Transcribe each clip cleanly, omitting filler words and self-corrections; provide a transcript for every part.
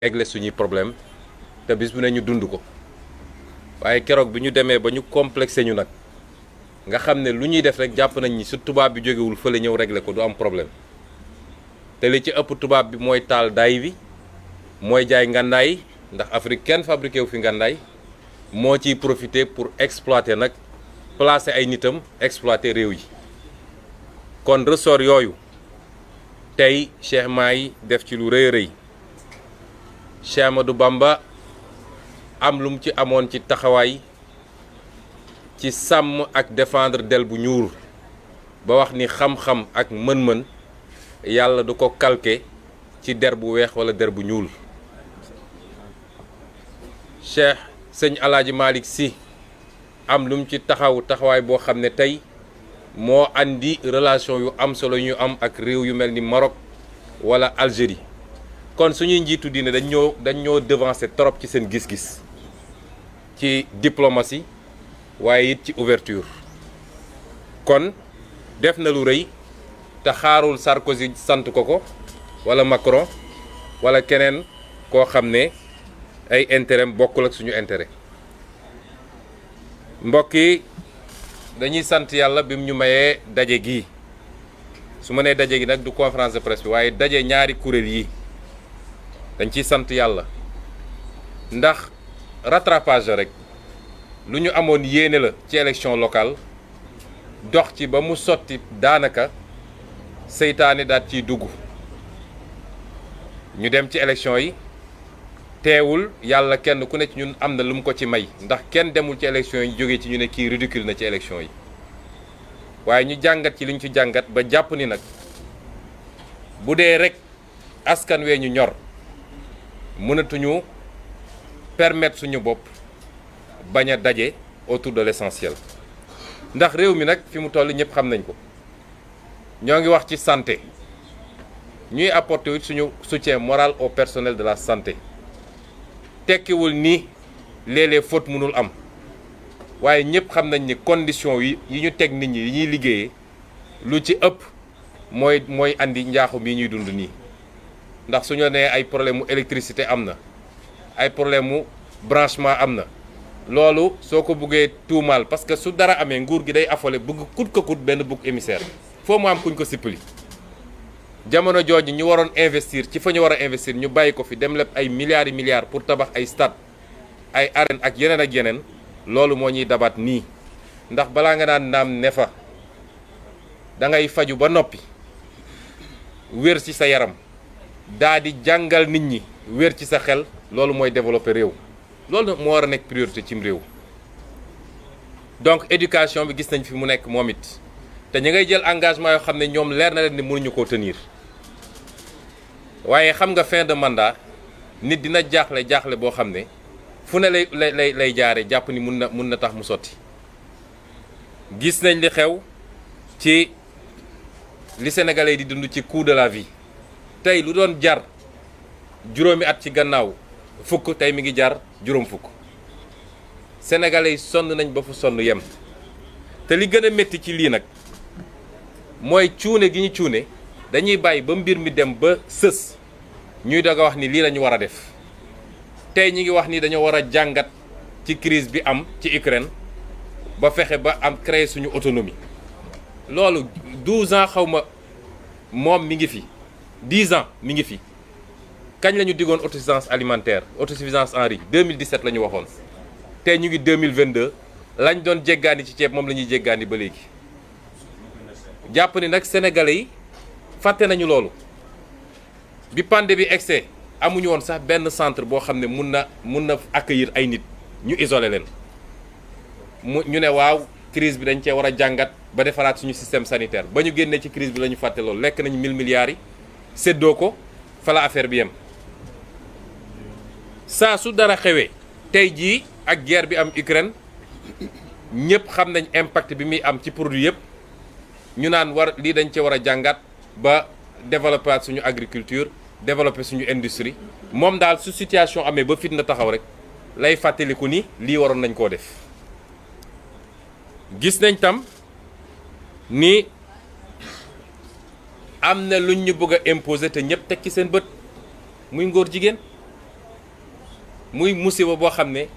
régler suñuy problème te bis bu ne ñu dund ko waaye keroog bi ñu demee ba ñu complexé ñu nag nga xam ne lu ñuy def rek jàpp nañ ni su tubaab bi jógewul fële ñëw régler ko du am problème te li ci ëpp tubaab bi mooy taal daay bi mooy jaay ngàndaay ndax Afrique kenn fabriqué wu fi ngàndaay moo ciy profiter pour exploiter nag placer ay nitam exploiter réew yi kon ressort yooyu tey Cheikh Mahi def ci lu rëy a rëy Cheikh Ahmadou Bamba am lu mu ci amoon ci taxawaay ci sàmm ak défendre del bu ñuul ba wax ni xam-xam ak mën-mën yàlla du ko calqué ci der bu weex wala der bu ñuul Cheikh sëñ Alaaji Malick Sy am lu mu ci taxawaay boo xam ne tey moo andi relation yu am solo ñu am ak réew yu mel ni Maroc wala Algérie kon suñuy njiitu diine dañ ñoo devancer trop ci seen gis-gis ci diplomatie waaye it ci ouverture kon def na lu rëy te xaarul Sarkozy sant ko wala Macron wala keneen koo xam ne ay intérêt bokkul ak suñu intérêt mbokk yi dañuy sant yàlla bi mu ñu mayee daje gi su ma nee daje gi nag du conférence de presse bi waaye daje ñaari kuréel yi dañ ciy sant yàlla ndax rattrapage rek lu ñu amoon yéene la ci élection locale dox ci ba mu sotti daanaka seytaane daat ciy dugg ñu dem ci élection yi teewul yàlla kenn ku ne ci ñun am na lu mu ko ci may ndax kenn demul ci élection yi jógee ci ñu ne kii ridicule na ci élection yi waaye ñu jàngat ci li ñu ci jàngat ba jàpp ni nag bu dee rek askan wee ñu ñor mënatuñu permettre suñu bopp bañ a daje autour de l'essentiel ndax réew mi nag fi mu toll ñëpp xam nañ ko ñoo ngi wax ci santé ñuy apporter suñu soutien moral au personnel de la santé tekkiwul ni léeg-léeg faute mënul am waaye ñëpp xam nañ ni condition yi ñu teg nit ñi yi ñuy liggéeyee lu ci ëpp mooy andi njaaxum yi ñuy dund nii ndax suñu nee ay problème mu électricité am na ay problème mu branchement am na loolu soo ko buggee tuumaal parce que su dara amee nguur gi day affolé bëgg kut ko kut benn bouc émissaire foo mu am kuñ ko sippali jamono jooju ñu waroon investir ci fa ñu war a investir ñu bàyyi ko fi dem lépp ay milliards yi milliards pour tabax ay stade ay arène ak yeneen loolu moo ñuy dabaat nii ndax balaa nga naan naam ne fa da ngay faju ba noppi wér ci sa yaram daa di jàngal nit ñi wér ci sa xel loolu mooy développer réew loolu moo war a nekk priorité cim réew donc éducation bi gis nañ fi mu nekk moom it te ñu ngay jël engagement yoo xam ne ñoom leer na leen ni mënuñu koo tenir waaye xam nga fin de mandat nit dina jaaxle boo xam ne fu ne lay jaare jàpp ni mun na tax mu sotti gis nañ li xew ci li sénégalais di dund ci coût de la vie tey lu doon jar juróomi at ci gannaaw fukk tey mi ngi jar juróom fukk sénégalais yi sonn nañ ba fu sonn yem te li gën a métti ci lii nag mooy cuune gi ñu cuune dañuy bàyyi ba mbir mi dem ba sës ñuy doog a wax ni lii la ñu war a def tey ñi ngi wax ni dañoo war a jàngat ci crise bi am ci Ukraine ba fexe ba am créer suñu autonomie loolu 12 ans xaw ma moom mi ngi fi 10 ans mi ngi fi kañ la ñu diggoon autosuffisance alimentaire autosuffisance en riz 2017 la ñu waxoon tey ñu ngi 2022 lañ doon jéggaani ci ceeb moom la ñuy jéggaani ba léegi jàpp ni nag sénégalais yi fàtte nañu loolu bi pandémie bi excès amuñu woon sax benn centre boo xam ne mun na accueillir ay nit ñu isolé leen ñu ne waaw crise bi dañ cee war a jàngat ba defaraat suñu système sanitaire ba ñu génnee ci crise bi la ñu fàtte loolu lekk nañu 1000 milliards yi séddoo ko fa la affaire bi yem saa su dara xewee tey jii ak guerre bi am Ukraine ñëpp xam nañ impact bi muy am ci produit yëpp ñu naan lii dañ cee war a jàngat ba développer suñu agriculture développer suñu industrie moom daal su situation amee ba fitna taxaw rek lay fàttaliku ni lii waroon nañ koo def gis nañ tam ni am na luñ ñu bëgg a imposer te ñëpp teg ci seen bët muy ngóor jigéen muy musiba boo xam ne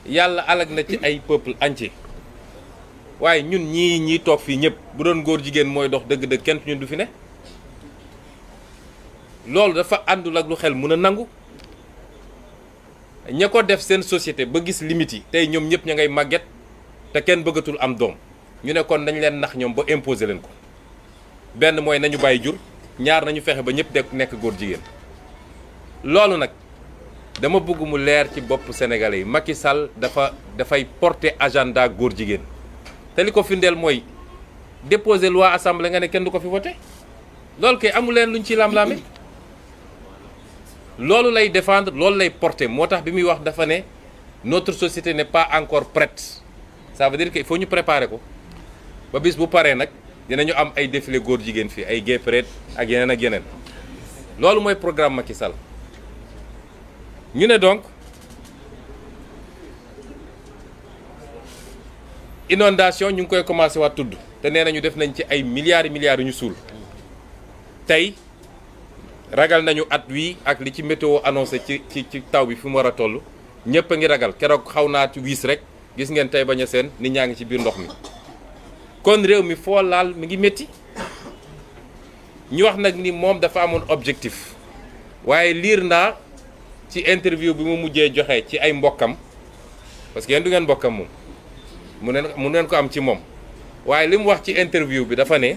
yàlla alag na ci ay peuple entier waaye ñun ñii toog fii ñëpp bu doon góor jigéen mooy dox dëgg-dëgg kenn ñun du fi ne loolu dafa àndul ak lu xel mën a nangu ña ko def seen société ba gis limites yi tey ñoom ñëpp ña ngay màgget te kenn bëggatul am doom ñu ne kon nañ leen nax ñoom ba imposer leen ko benn mooy nañu bàyyi jur ñaar nañu fexe ba ñëpp nekk góor jigéen loolu nag dama bëgg mu leer ci bopp sénégalais yi Macky Sall dafay porter agenda góor jigéen te li ko firndeel mooy déposer loi assemblée nga ne kenn du ko fi voté loolu kay amu leen luñ ci lam-laame loolu lay défendre loolu lay porter moo tax bi muy wax dafa ne notre société n'est pas encore prête ça veut dire que il faut ñu préparer ko ba bis bu paree nag dinañu am ay défilé góor jigéen fii ay gay parade ak yeneen ak yeneen loolu mooy programme Macky Sall ñu ne donc inondation ñu ngi koy commencé waat tudd te nee nañu def nañ ci ay milliards yu ñu suul tey ragal nañu at wii ak li ci météo annoncé ci taw bi fi mu war a toll ñëpp a ngi ragal keroog xaw naa ci wiis rek gis ngeen tey bañ a seen nit ñaa ngi ci biir ndox mi kon réew mi foo laal mi ngi métti ñu wax nag ni moom dafa amoon objectif waaye liir naa ci interview bi mu mujjee joxe ci ay mbokkam parce que yéen du ngeen mbokkam moom mu neen ko am ci moom waaye li mu wax ci interview bi dafa ne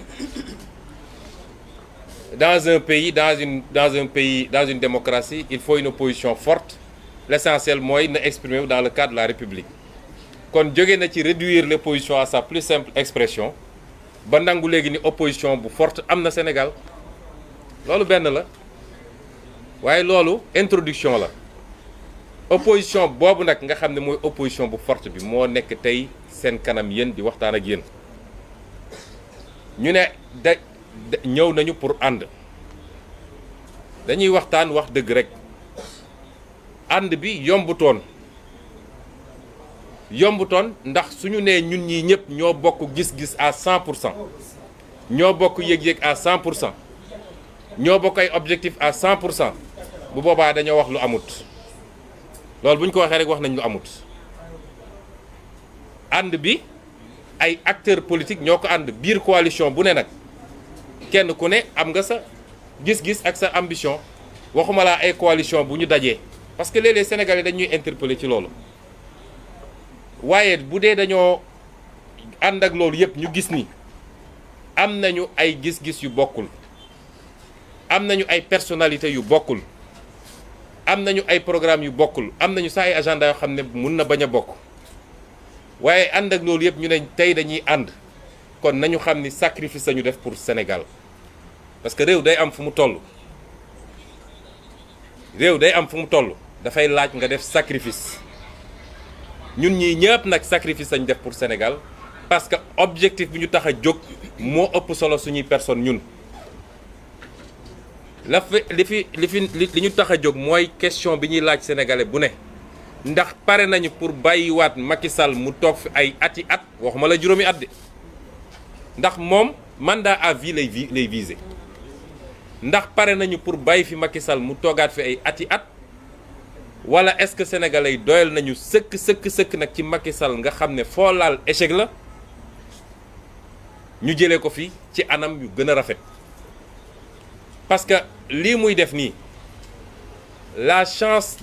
dans un pays dans une démocratie il faut une opposition forte l'essentiel mooy na exprimer dans le cadre de la République kon jóge na ci réduire l'opposition à sa plus simple expression ba nangu léegi ni opposition bu forte am na Sénégal loolu benn la waaye loolu introduction la opposition boobu nag nga xam ne mooy opposition bu forte bi moo nekk tey seen kanam yéen di waxtaan ak yéen ñu ne ñëw nañu pour ànd dañuy waxtaan wax dëgg rek ànd bi yombutoon ndax suñu nee ñun ñii ñëpp ñoo bokk gis-gis à 100% ñoo bokk yëg-yëg à 100% ñoo bokk ay objectif à 100% bu boobaa dañoo wax lu amut loolu bu ñu ko waxee rek wax nañ lu amut ànd bi ay acteurs politiques ñoo ko ànd biir coalition bu ne nag kenn ku ne am nga sa gis-gis ak sa ambition waxuma laa ay coalition bu ñu dajee parce que léeg-léeg Sénégalais dañuy interpeller ci loolu waaye bu dee dañoo ànd ak loolu yëpp ñu gis ni am nañu ay gis-gis yu bokkul am nañu ay personnalités yu bokkul am nañu ay programme yu bokkul am nañu sax ay agenda yoo xam ne mun na bañ a bokk waaye ànd ak loolu yëpp ñu ne tey dañuy ànd kon nañu xam ni sacrifice lañu def pour Sénégal parce que réew day am fu mu toll dafay laaj nga def sacrifice ñun ñii ñëpp nag sacrifice lañu def pour Sénégal parce que objectif bi ñu tax a jóg moo ëpp solo suñuy personne ñun li ñu tax a jóg mooy question bi ñuy laaj sénégalais bu ne ndax pare nañu pour bàyyiwaat Macky Sall mu toog fi ay ati at waxuma la juróomi at de ndax moom mandat à vie lay visé ndax pare nañu pour bàyyi fi Macky Sall mu toogaat fi ay ati at wala est-ce que sénégalais yi doyal nañu sëkk nag ci Macky Sall nga xam ne foo laal échec la ñu jëlee ko fi ci anam yu gën a rafet parce que lii muy def nii la chance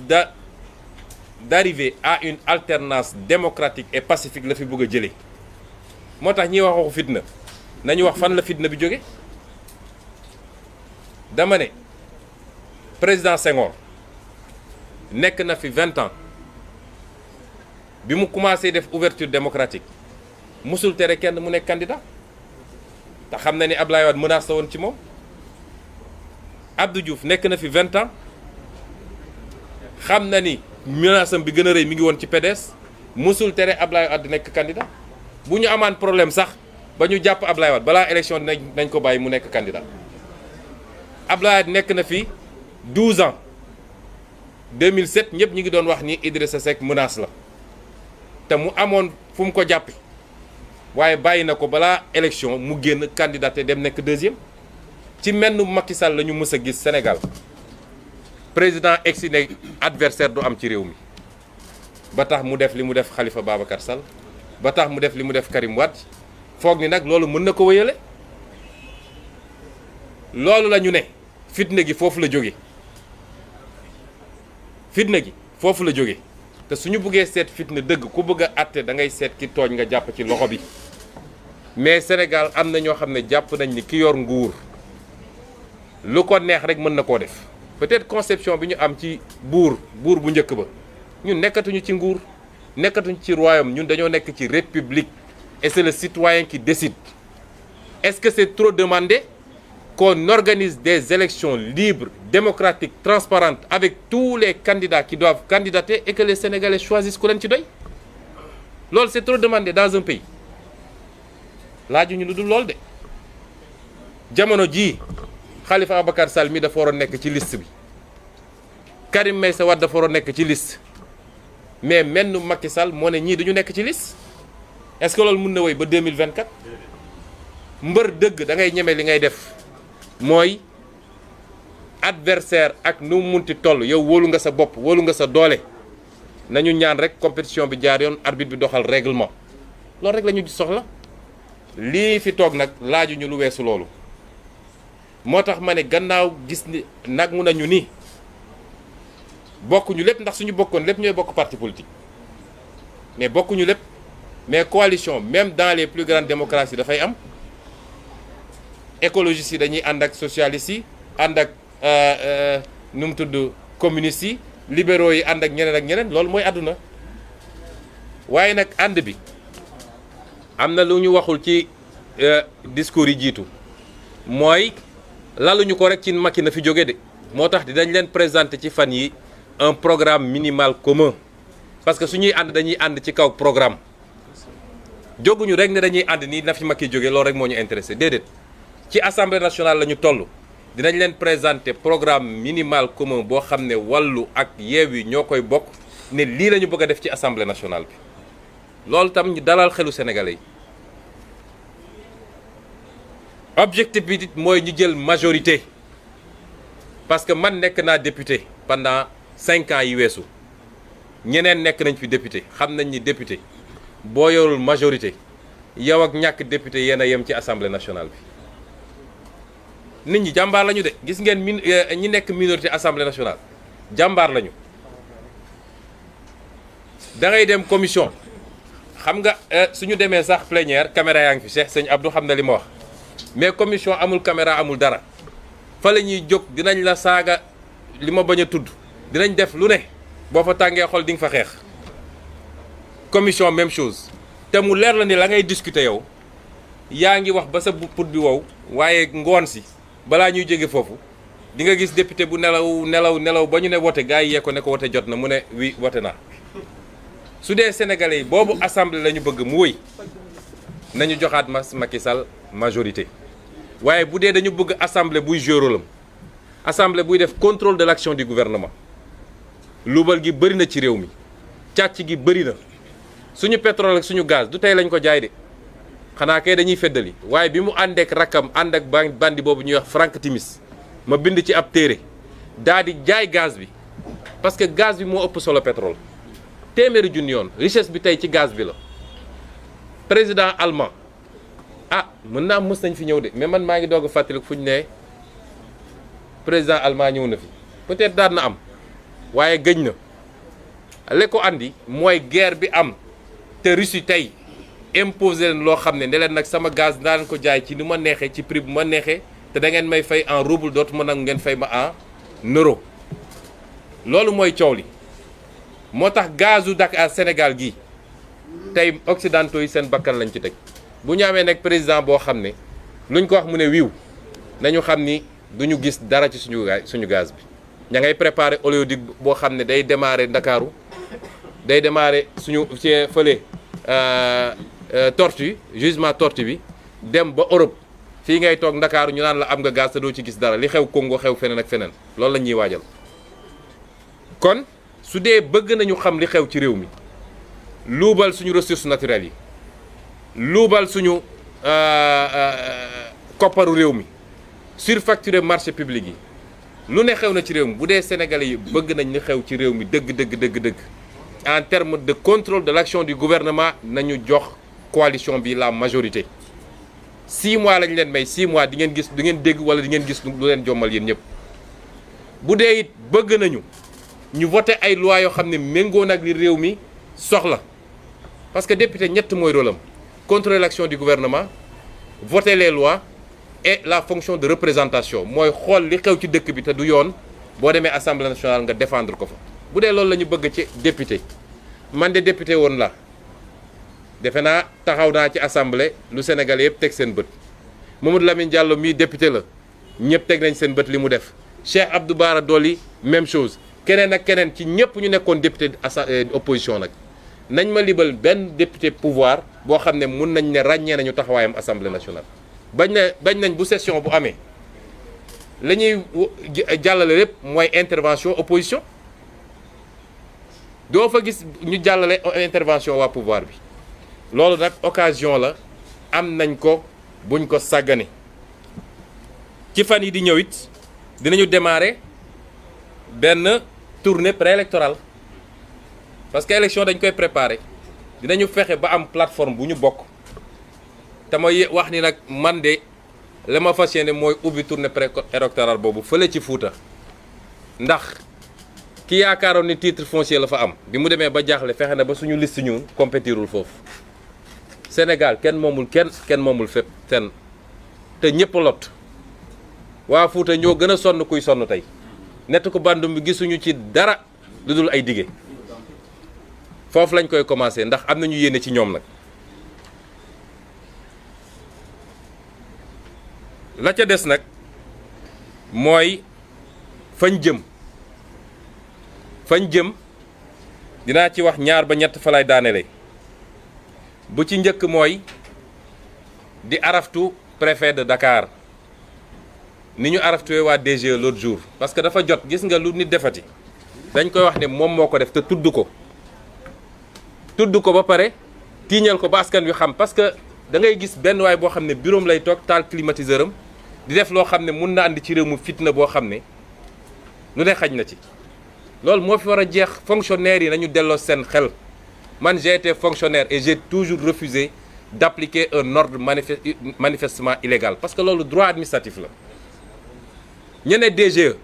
d'arriver à une alternance démocratique et pacifique la fi bëgg a jëlee moo tax ñiy wax waxu fitna nañu wax fan la fitna bi jóge dama ne président Senghor nekk na fi 20 ans bi mu commencé def ouverture démocratique musul tere kenn mu nekk candidat te xam na ni Abdoulaye Wade menace la woon ci moom Abdou Diouf nekk na fi 20 ans xam na ni menace am bi gën a rëy mi ngi woon ci PDS musul tere Abdoulaye Wade nekk candidat bu ñu amaan problème sax ba ñu jàpp Abdoulaye Wade balaa élection nañ ko bàyyi mu nekk candidat Abdoulaye Wade nekk na fi 12 ans 2007 ñëpp ñi ngi doon wax ni Idrissa Seck menace la te mu amoon fu mu ko jàppi waaye bàyyi na ko balaa élection mu génn candidat dem nekk deuxième ci menn Macky Sall la ñu mës a gis Sénégal président egsi ne adversaire du am ci réew mi ba tax mu def li mu def Khalifa Babacar Sall ba tax mu def li mu def Karim Wade foog ni nag loolu mën na ko wéyale. loolu la ñu ne fitna gi foofu la jóge fitna gi foofu la jóge te suñu bëggee seet fitna dëgg ku bëgg a àtte da ngay seet ki tooñ nga jàpp ci loxo bi mais Sénégal am na ñoo xam ne jàpp nañ ni ki yor nguur lu ko neex rek mën na koo def peut-être conception bi ñu am ci buur bu njëkk ba ñun nekkatuñu ci nguur nekkatuñu ci royaume ñun dañoo nekk ci république et c'est le citoyen qui décide. Est-ce que c'est trop demandé qu'on organise des élections libres, démocratiques, transparentes avec tous les candidats qui doivent candidater et que les Sénégalais choisissent ku leen ci doy? Loolu c'est trop demandé dans un pays. laajuñu lu dul lool de jamono jii Khalifa Ababacar Sall mi dafa waroon nekk ci liste bi Karim Meïssa Wade dafa waroon nekk ci liste mais menn Macky Sall moo ne ñii duñu nekk ci liste. Est-ce que loolu mën na wéy ba 2024 mbër dëgg da ngay ñeme li ngay def mooy adversaire ak nu mu munti toll yow wóolu nga sa bopp wóolu nga sa doole nañu ñaan rek compétition bi jaar yoon arbitre bi doxal règlement loolu rek la ñu soxla. lii fi toog nag laajuñu lu weesu loolu moo tax ma ne gannaaw gis ni nag mu nañu ni bokkuñu lépp ndax suñu bokkoon lépp ñooy bokk parti politique mais bokkuñu lépp mais coalition même dans les plus grandes démocraties dafay am écologistes yi dañuy ànd ak socialistes yi ànd ak nu mu tudd communistes yi libéraux yi ànd ak ñeneen loolu mooy àdduna waaye nag ànd bi am na lu ñu waxul ci discours yi jiitu mooy laluñu ko rek ci Macky na fi jóge de moo tax dinañ leen présenter ci fan yi un programme minimal commun parce que suñuy ànd dañuy ànd ci kaw programme jóguñu rek ne dañuy ànd nii na fi Macky jóge loolu rek moo ñu intéressé déedéet ci assemblée nationale la ñu toll dinañ leen présenter programme minimal commun boo xam ne wàllu ak Yewwi ñoo koy bokk ne lii la ñu bëgg a def ci assemblée nationale bi loolu tam ñu dalal xelu sénégalais yi objectif bi mooy ñu jël majorité parce que man nekk naa député pendant 5 ans yi weesu ñeneen nekk nañ fi député xam nañ ni député boo yorul majorité yow ak ñàkk député yéen a yem ci assemblée nationale bi nit ñi jàmbaar lañu de gis ngeen ñi nekk minorité assemblée nationale jàmbaar lañu da ngay dem commission xam nga suñu demee sax plénière caméra yaa ngi fi Cheikh sëñ Abdou xam na li ma wax mais commission amul caméra amul dara fa la ñuy jóg dinañ la saaga li ma bañ a tudd dinañ def lu ne boo fa tàngee xol di nga fa xeex commission même chose te mu leer la ni la ngay discuter yow yaa ngi wax ba sa put bi wow waaye ngoon si balaa ñuy jóge foofu di nga gis député bu nelaw ba ñu ne wote gars yi yee ko ne ko wote jot na mu ne wi wote naa su dee sénégalais yi boobu assemblée la ñu bëgg mu wëy nañu joxaat Macky Sall majorité waaye bu dee dañu bëgg assemblée buy jouer rôle am assemblée buy def contrôle de l'action du gouvernement luubal gi bëri na ci réew mi càcc gi bëri na suñu pétrole ak suñu gaz du tey lañ ko jaay de xanaa kay dañuy feddali waaye bi mu àndeek rakkam ànd ak bandi boobu ñuy wax Frank Timis ma bind ci ab téere daa di jaay gaz bi parce que gaz bi moo ëpp solo pétrole téeméeri junni yoon richesse bi tey ci gaz bi la président allemand mën naa mës nañ fi ñëw de mais man maa ngi doog a fàttaliku fu ñu ne président allemand ñëw na fi peut-être daan na am waaye gëj na li ko andi mooy guerre bi am te Russie tey imposé leen loo xam ne leen nag sama gaz daan ko jaay ci ni ma neexee ci prix bu ma neexee te da ngeen may fay en rouble dootu ma nangu ngeen fay ma en euro loolu mooy coow li moo tax gazu Dakar Sénégal gi tey occidentaux yi seen bakkan lañ ci teg bu ñu amee nag président boo xam ne luñ ko wax mu ne wiiw nañu xam ni duñu gis dara ci suñu gaz bi ña ngay préparer oléoduc boo xam ne day démarrer Ndakaaru day démarrer suñu ci fële Tortue gisement Tortue bi dem ba Europe fii ngay toog Ndakaaru ñu naan la am nga gaz te doo ci gis dara li xew Congo xew feneen ak feneen loolu la ñuy waajal kon su dee bëgg nañu xam li xew ci réew mi luubal suñu ressources naturelles yi luubal suñu kopparu réew mi surfacturer marché public yi lu ne xew na ci réew mi bu dee sénégalais yi bëgg nañ li xew ci réew mi dëgg en termes de contrôle de l'action du gouvernement nañu jox coalition bi la majorité 6 mois lañ leen may 6 mois di ngeen gis du ngeen dégg wala di ngeen gis lu leen jommal yéen ñëpp bu dee it bëgg nañu ñu voté ay loi yoo xam ne méngoo nag li réew mi soxla parce que député ñett mooy rôle am contrôler l'action du gouvernement voter les lois et la fonction de représentation mooy xool li xew ci dëkk bi te du yoon boo demee assemblée nationale nga défendre ko fa bu dee loolu la ñu bëgg ci député man de député woon la defe naa taxaw naa ci assemblée lu Sénégal yëpp teg seen bët Mamadou Lamine Diallo mii député la ñëpp teg nañ seen bët li mu def Cheikh Abdou Bara Dolly même chose keneen ak keneen ci ñëpp ñu nekkoon député opposition nag nañ ma libal benn député pouvoir boo xam ne mun nañ ne ràññee nañu taxawaayam assemblée nationale bañ nañ bu session bu amee la ñuy jàllale lépp mooy intervention opposition doo fa gis ñu jàllale intervention waa pouvoir bi loolu nag occasion la am nañ ko buñ ko sàggane ci fan yi di ñëw it dinañu démarrer benn tournée préélectorale parce que élection dañ koy préparer dinañu fexe ba am plateforme bu ñu bokk te mooy wax ni nag man de la ma fas yéene mooy ubbi tournée préélectorale boobu fële ci Fuuta ndax ki yaakaaroon ni titre foncier la fa am bi mu demee ba jaaxle fexe na ba suñu liste ñun compétirul foofu Sénégal kenn moomul fépp fenn te ñëpp lot waa Fuuta ñoo gën a sonn kuy sonn tey nett ko bandum bi gisuñu ci dara lu dul ay dige foofu lañ koy commencer ndax am nañu yéene ci ñoom nag la ca des nag mooy fañ jëm dinaa ci wax ñaar ba ñett fa lay daanele bu ci njëkk mooy di araftu préfet de Dakar ni ñu araftuwee waa DGE l'autre jour parce que dafa jot gis nga lu nit defati dañ koy wax ne moom moo ko def te tudd ko ba pare tiiñal ko ba askan wi xam parce que da ngay gis benn waay boo xam ne bureau lay toog taal climatiseur am di def loo xam ne mun na andi ci réew mu fitna boo xam ne lu ne xaj na ci loolu moo fi war a jeex fonctionnaires yi nañu delloo seen xel man j'ai été fonctionnaire et j'ai toujours refusé d'appliquer un ordre manifestement illégal parce que loolu droit administratif la ñene DGE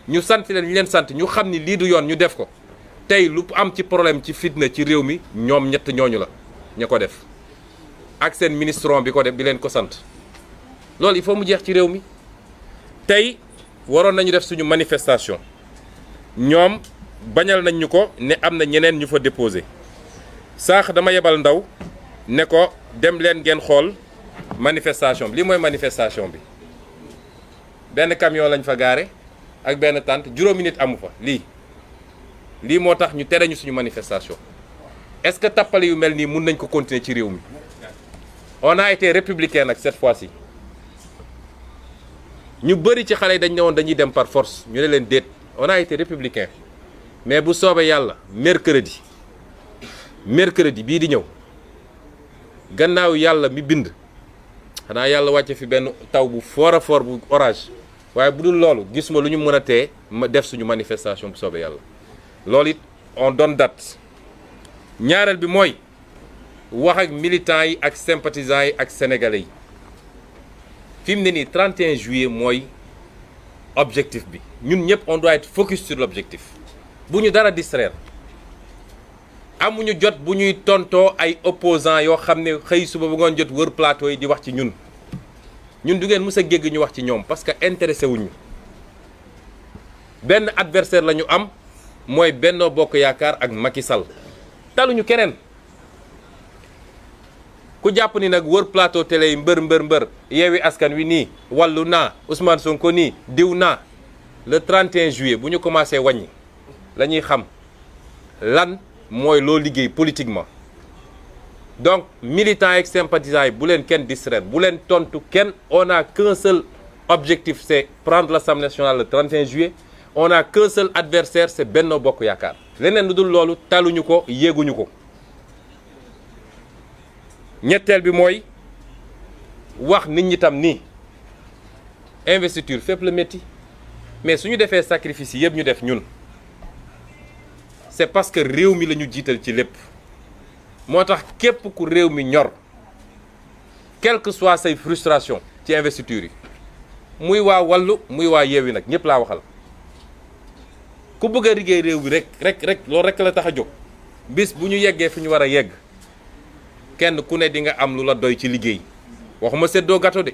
ñu sant leen ñu leen sant ñu xam ni lii du yoon ñu def ko tey lu am ci problème ci fitna ci réew mi ñoom ñett ñooñu la ña ko def ak seen ministron bi ko def bi leen ko sant loolu il faut mu jeex ci réew mi tey waroon nañu def suñu manifestation ñoom bañal nañ ñu ko ne am na ñeneen ñu fa déposé saax dama yebal ndaw ne ko dem leen ngeen xool manifestation bi lii mooy manifestation bi benn camion lañ fa gaare ak benn tente juróomi nit amu fa lii moo tax ñu tere ñu suñu manifestation est-ce que tappale yu mel nii mun nañ ko continuer ci réew mi on a été républicain nag cette fois-ci ñu bëri ci xale yi dañ ne woon dañuy dem par force ñu ne leen déet on a été républicain mais bu soobee yàlla mercredi bii di ñëw gannaaw yàlla mi bind xanaa yàlla wàcce fi benn taw bu fort a fort bu orage waaye bu dul loolu gis ma lu ñu mën a tee ma def suñu manifestation bu soobee yàlla loolu it on donne date ñaareel bi mooy wax ak militants yi ak sympathisants yi ak sénégalais yi fi mu ne nii 31 juillet mooy objectif bi ñun ñëpp on doit être focus sur l'objectif bu ñu dara distraire amuñu jot bu ñuy tontoo ay opposants yoo xam ne xëy suba bu ngoon jot wër plateau yi di wax ci ñun du ngeen mës a gégg ñu wax ci ñoom parce que intéressé wuñu benn adversaire la ñu am mooy Benno Bokk Yaakaar ak Macky Sall taluñu keneen ku jàpp ni nag wër plateau télé yi mbër Yewwi Askan Wi nii wàllu naa Ousmane Sonko nii diw naa le 31 juillet bu ñu commencé wàññi la ñuy xam lan mooy loo liggéey politiquement donc militants et sympathisants yi bu leen kenn distraire bu leen tontu kenn on a qu'un seul objectif c'est prendre l'Assemblée nationale le 31 juillet on a qu'un seul adversaire c'est Benno Bokk Yaakaar leneen lu dul loolu taluñu ko yéeguñu ko ñetteel bi mooy wax nit ñi tam nii investiture fépp la métti mais suñu defee sacrifice yi yëpp ñu def ñun c'est parce que réew mi la ñu jiital ci lépp moo tax képp ku réew mi ñor quelle que soit say frustration ci investiture yi muy waa Wallu muy waa Yewwi nag ñëpp laa waxal ku bëgg a liggéey réew bi rek loolu rek la tax a jóg bis bu ñu yeggee fi ñu war a yegg kenn ku ne di nga am lu la doy ci liggéey waxuma séddoo gâteau de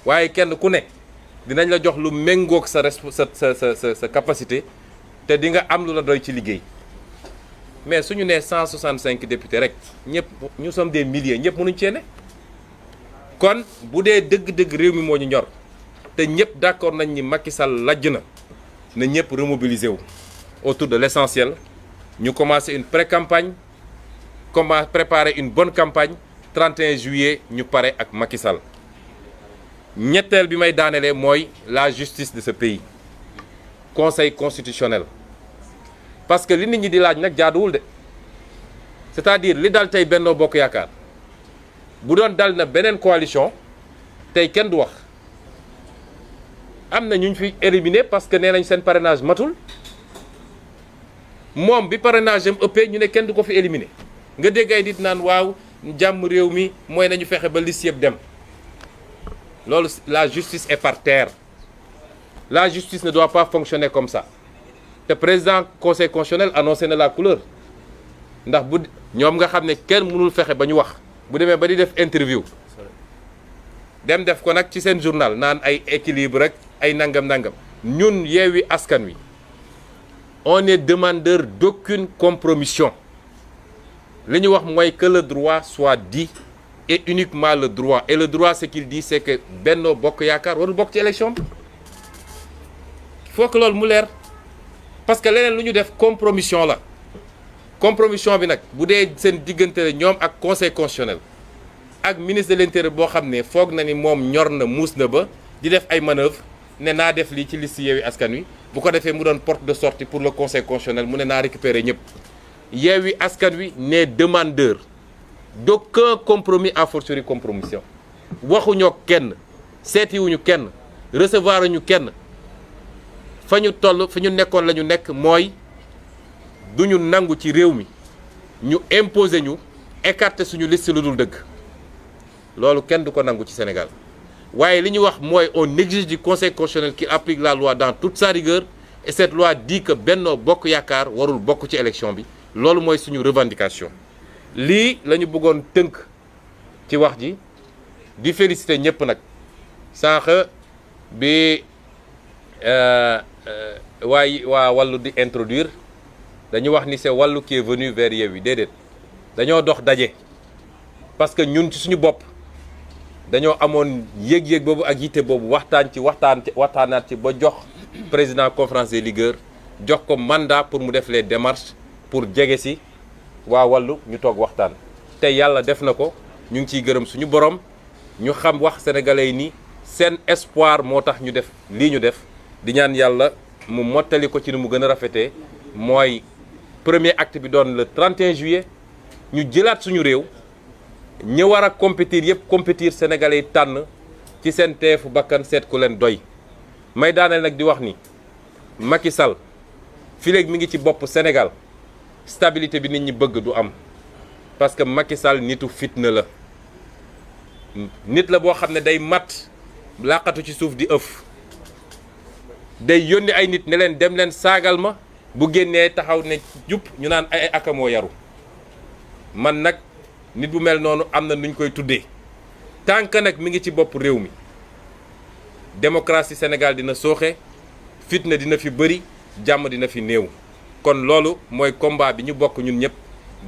waaye kenn ku ne dinañ la jox lu méngoog sa capacité te di nga am lu la doy ci liggéey mais suñu nee 165 députés rek ñëpp ñu sommes des milliers ñëpp mënuñ cee ne kon bu dee dëgg-dëgg réew mi moo ñu ñor te ñëpp d'accord nañ ni Macky Sall lajj na ñëpp remobiliser wu autour de l'essentiel ñu commencer une pré-campagne préparer une bonne campagne 31 juillet ñu pare ak Macky Sall ñetteel bi may daanelee mooy la justice de ce pays conseil constitutionnel parce que li nit ñi di laaj nag jaaduwul de c'est-à-dire li dal tey Benno Bokk Yaakaar bu doon dal na beneen coalition tey kenn du wax am na ñu fi éliminé parce que nee nañ seen parrainage matul moom bi parrainage am ëppee ñu ne kenn du ko fi éliminé nga dégg ay nit naan waaw jàmm réew mi mooy nañu fexe ba liste yëpp dem loolu la justice est par terre la justice ne doit pas fonctionner comme ça te président conseil constitutionnel annoncé na la couleur ndax bu ñoom nga xam ne kenn mënul fexe ba ñu wax bu demee ba di def interview dem def ko nag ci seen journal naan ay équilibre rek ay nangam ñun Yewwi Askan Wi on est demandeur d'aucune compromission li ñu wax mooy que le droit soit dit et uniquement le droit et le droit ce qu'il dit c'est que Benno Bokk Yaakaar warul bokk ci élection bi il faut que loolu mu leer parce que leneen lu ñu def compromission la compromission bi nag bu dee seen diggante ñoom ak conseil constitutionnel ak ministre de l'intérieur boo xam ne foog na ni moom ñor na muus na ba di def ay manœuvres ne naa def lii ci liste Yewwi Askan Wi bu ko defee mu doon porte de sortie pour le conseil constitutionnel mu ne naa récupérer ñëpp Yewwi Askan Wi n'est demandeur d'aucun compromis à fortiori compromission waxuñoo kenn seetiwuñu kenn recevoir ñu kenn fa ñu toll fi ñu nekkoon la ñu nekk mooy du ñu nangu ci réew mi ñu imposer ñu écarter suñu liste lu dul dëgg loolu kenn du ko nangu ci Sénégal waaye li ñu wax mooy on exige du conseil constitutionnel qu'il applique la loi dans toute sa rigueur et cette loi dit que Benno Bokk Yaakaar warul bokk ci élection bi loolu mooy suñu revendication lii la ñu bëggoon tënk ci wax ji di féliciter ñëpp nag sànq bi waa Wallu di introduire dañu wax ni c'est Wallu qui est venu vers Yewwi déedéet dañoo dox daje parce que ñun ci suñu bopp dañoo amoon yëg-yëg boobu ak yitte boobu waxtaanaat ci ba jox président conférence des leaders jox ko mandat pour mu def les démarches pour jege si waa Wallu ñu toog waxtaan te yàlla def na ko ñu ngi ciy gërëm suñu borom ñu xam wax sénégalais yi ni seen espoir moo tax ñu def lii ñu def di ñaan yàlla mu mottali ko ci ni mu gën a rafetee mooy premier acte bi doon le 31 juillet ñu jëlaat suñu réew ñi war a compétir yëpp compétir sénégalais yi tànn ci seen teefu bakkan seet ku leen doy may daaneel nag di wax ni Macky Sall fii léegi mi ngi ci bopp Sénégal stabilité bi nit ñi bëgg du am parce que Macky Sall nitu fitna la nit la boo xam ne day mat laqatu ci suuf di ëf day yónni ay nit ne leen dem leen saagal ma bu génnee taxaw ne jub ñu naan ay akamoo yaru man nag nit bu mel noonu am na nuñ koy tuddee tant que nag mi ngi ci bopp réew mi démocratie Sénégal dina sooxe fitna dina fi bëri jàmm dina fi néew kon loolu mooy combat bi ñu bokk ñun ñëpp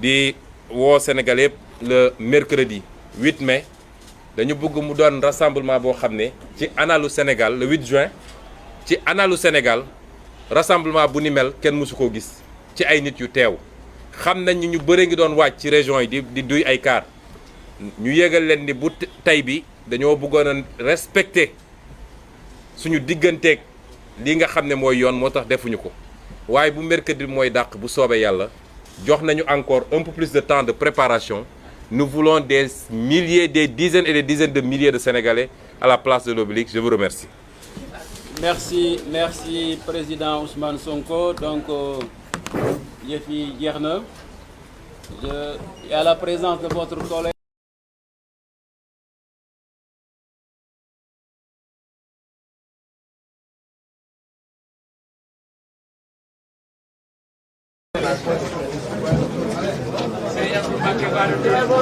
di woo Sénégalais yëpp le mercredi 8 mai dañu bëgg mu doon rassemblement boo xam ne ci analu Sénégal le 8 juin ci analu Sénégal rassemblement bu ni mel kenn mësu koo gis ci ay nit yu teew xam nañ ñu bëre ngi doon wàcc ci région yi di duy ay car ñu yégal leen ni bu tey bi dañoo bëggoon a respecter suñu digganteeg li nga xam ne mooy yoon moo tax defuñu ko waaye bu mercredi mooy dàq bu soobee yàlla jox nañu encore un peu plus de temps de préparation nous voulons des milliers des dizaines et des dizaines de milliers de Sénégalais à la place de l'Obélisque. Je vous remercie. Merci président Ousmane Sonko. Donc yëf yi jeex na y a la présence de votre collègue. Señor Mbacke Bara